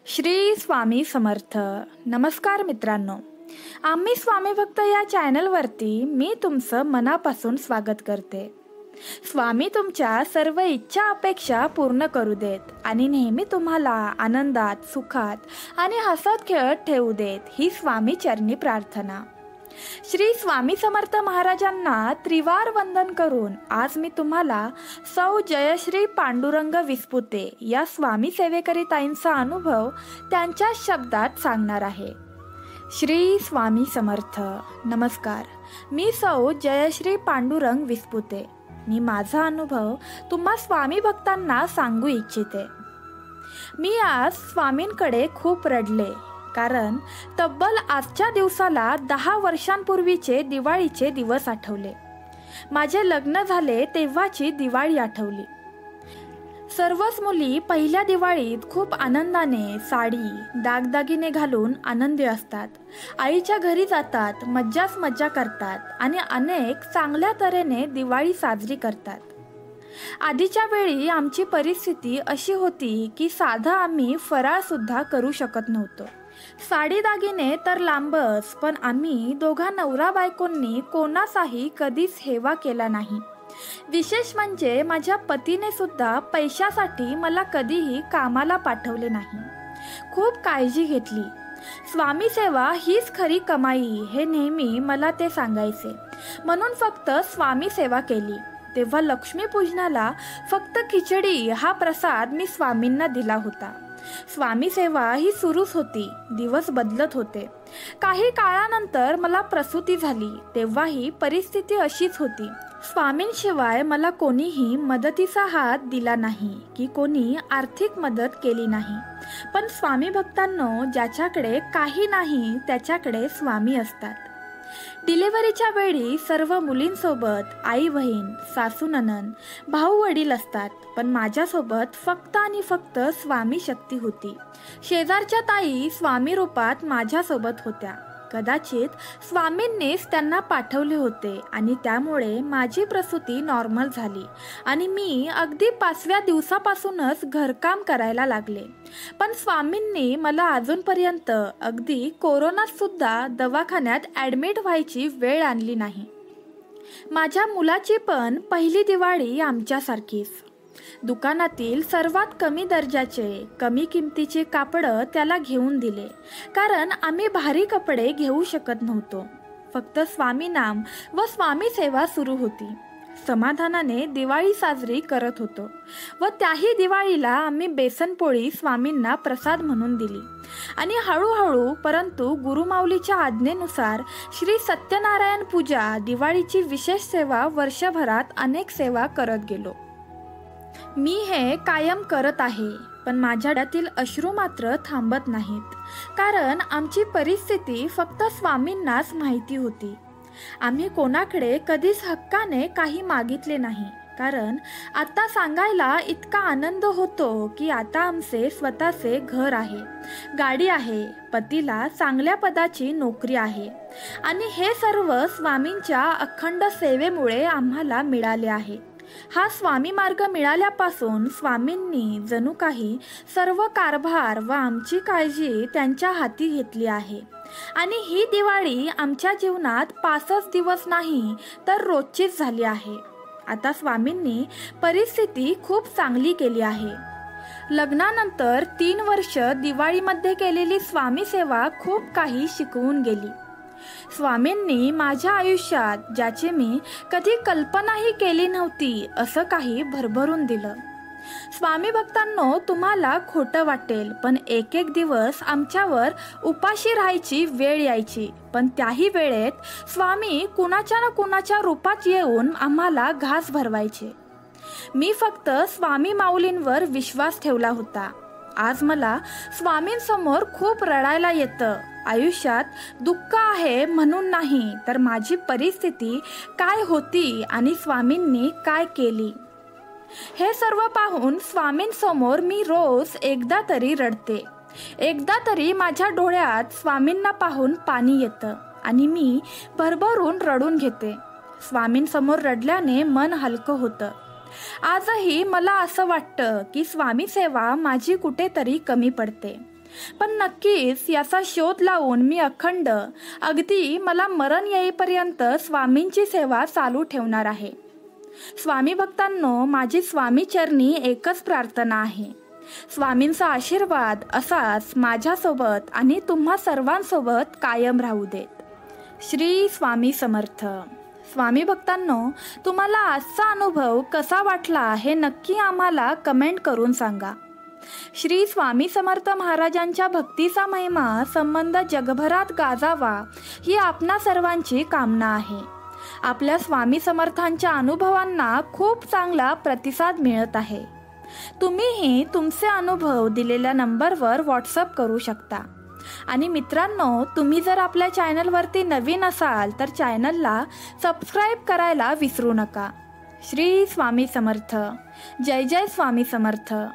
श्री स्वामी समर्थ. नमस्कार मित्रांनो, आम्ही स्वामी भक्त या चॅनलवरती मी तुमचं मनापासून स्वागत करते. स्वामी तुमच्या सर्व इच्छा अपेक्षा पूर्ण करू देत आणि नेहमी तुम्हाला आनंदात, सुखात आणि हसत खेळत ठेवू देत, ही स्वामी चरणी प्रार्थना. श्री स्वामी समर्थ महाराजांना त्रिवार वंदन करून आज मी तुम्हाला सौ जयश्री पांडुरंग विस्पुते या स्वामी सेवेकरी ताईंचा अनुभव त्यांच्या शब्दात सांगणार आहे. श्री स्वामी समर्थ. नमस्कार, मी सौ जयश्री पांडुरंग विस्पुते. मी माझा अनुभव तुम्हा स्वामी भक्तांना सांगू इच्छिते. मी आज स्वामींकडे खूप रडले, कारण तब्बल आजच्या दिवसाला 10 वर्षांपूर्वीचे दिवाळीचे दिवस आठवले. माझे लग्न झाले तेव्हाची दिवाळी आठवली. सर्वच मुली पहिल्या दिवाळीत खूप आनंदाने साडी, दागदागिने घालून आनंदी असतात. आईच्या घरी जातात, मज्जा करतात आणि अनेक चांगल्या तऱ्हेने दिवाळी साजरी करतात. आधीच्या वेळी आमची परिस्थिती अशी होती की साधा आम्ही फराळ सुद्धा करू शकत नव्हतो. साडी दागिने तर लांबच, पण आम्ही दोघा नवरा बायकोंनी कोणाचाही कधीच हेवा केला नाही. विशेष म्हणजे माझ्या पतीने सुद्धा पैशासाठी मला कधीही कामाला पाठवले नाही. खूप काळजी घेतली. स्वामी सेवा हीच खरी कमाई हे नेहमी मला ते सांगायचे, म्हणून फक्त स्वामी सेवा केली. तेव्हा लक्ष्मीपूजनाला फक्त खिचडी हा प्रसाद मी स्वामींना दिला होता. स्वामी सेवा ही सुरूच होती. दिवस बदलत होते. काही काळानंतर मला प्रसूती झाली. तेव्हाही परिस्थिती अशीच होती. स्वामींशिवाय मला कोणीही मदतीचा हात दिला नाही की कोणी आर्थिक मदत केली नाही. पण स्वामी भक्तांनो, ज्याच्याकडे काही नाही त्याच्याकडे स्वामी असतात. डिलिव्हरीच्या वेळी सर्व मुलींसोबत आई बहीण, सासू नणंद, भाऊ वडील असतात, पण माझ्यासोबत फक्त आणि फक्त स्वामी शक्ती होती. शेजारच्या ताई स्वामी रूपात माझ्यासोबत होत्या. कदाचित स्वामींनीच त्यांना पाठवले होते आणि त्यामुळे माझी प्रसूती नॉर्मल झाली आणि मी अगदी 5व्या दिवसापासूनच घरकाम करायला लागले. पण स्वामींनी मला अजूनपर्यंत अगदी कोरोनात सुद्धा दवाखान्यात ॲडमिट व्हायची वेळ आणली नाही. माझ्या मुलाची पण पहिली दिवाळी आमच्यासारखीच. दुकानातील सर्वात कमी दर्जाचे, कमी किमतीचे कापडं त्याला घेऊन दिले, कारण आम्ही भारी कपडे घेऊ शकत नव्हतो. फक्त स्वामी नाम व स्वामी सेवा सुरू होती. समाधानाने दिवाळी साजरी करत होतो व त्याही दिवाळीला आम्ही बेसनपोळी स्वामींना प्रसाद म्हणून दिली आणि हळूहळू परंतु गुरुमाऊलीच्या आज्ञेनुसार श्री सत्यनारायण पूजा, दिवाळीची विशेष सेवा, वर्षभरात अनेक सेवा करत गेलो. मी हे कायम करत आहे, पण माझ्या डोळ्यातील अश्रू मात्र थांबत नाहीत, कारण आमची परिस्थिती फक्त स्वामींनाच माहिती होती. आम्ही कोणाकडे कधीच हक्काने काही मागितले नाही, कारण आता सांगायला इतका आनंद होतो की आता आमचे स्वतःचे घर आहे, गाडी आहे, पतीला चांगल्या पदाची नोकरी आहे आणि हे सर्व स्वामींच्या अखंड सेवेमुळे आम्हाला मिळाले आहे. हा स्वामी मार्ग मिळाल्यापासून स्वामींनी जणू काही सर्व कारभार व आमची काळजी त्यांच्या हाती घेतली आहे आणि ही दिवाळी आमच्या जीवनात 5च दिवस नाही तर रोजचीच झाली आहे. आता स्वामींनी परिस्थिती खूप चांगली केली आहे. लग्नानंतर 3 वर्ष दिवाळीमध्ये केलेली स्वामी सेवा खूप काही शिकवून गेली. स्वामींनी माझ्या आयुष्यात ज्याची मी कधी कल्पनाही केली नव्हती असं काही भरभरून दिलं. स्वामी भक्तांनो, तुम्हाला खोटं वाटेल, पण एक दिवस आमच्यावर उपाशी राहायची वेळ यायची, पण त्याही वेळेत स्वामी कुणाच्या ना कुणाच्या रूपात येऊन आम्हाला घास भरवायचे. मी फक्त स्वामी माऊलींवर विश्वास ठेवला होता. आज मला स्वामींसमोर खूप रडायला येतं. आयुष्यात दुःख आहे म्हणून नाही, तर माझी परिस्थिती काय होती आणि स्वामींनी काय केली हे सर्व पाहून स्वामींसमोर मी रोज एकदा तरी रडते. एकदा तरी माझ्या डोळ्यात स्वामींना पाहून पाणी येतं आणि मी भरभरून रडून घेते. स्वामींसमोर रडल्याने मन हलकं होतं. आजही मला असं वाटतं की स्वामी सेवा माझी कुठेतरी कमी पडते. पण नक्कीच याचा शोध लावून मी अखंड अगदी मला मरण येईपर्यंत स्वामींची सेवा चालू ठेवणार आहे. स्वामी भक्तांनो, माझी स्वामी चरणी एकच प्रार्थना आहे. स्वामींचा आशीर्वाद असाच माझ्यासोबत आणि तुम्हा सर्वांसोबत कायम राहू देत. श्री स्वामी समर्थ. स्वामी भक्तांनो, तुम्हाला आजचा अनुभव कसा वाटला हे नक्की आम्हाला कमेंट करून सांगा. श्री स्वामी समर्थ महाराजांच्या भक्तीचा महिमा संबंध जगभरात गाजावा ही आपणा सर्वांची कामना आहे. आपल्या स्वामी समर्थांच्या अनुभवांना खूप चांगला प्रतिसाद मिळत आहे. तुम्हीही तुमचे अनुभव दिलेल्या नंबरवर व्हॉट्सअप करू शकता. आणि मित्रांनो, तुम्ही जर आपल्या चॅनलवरती नवीन असाल तर चॅनलला सबस्क्राईब करायला विसरू नका. श्री स्वामी समर्थ. जय जय स्वामी समर्थ.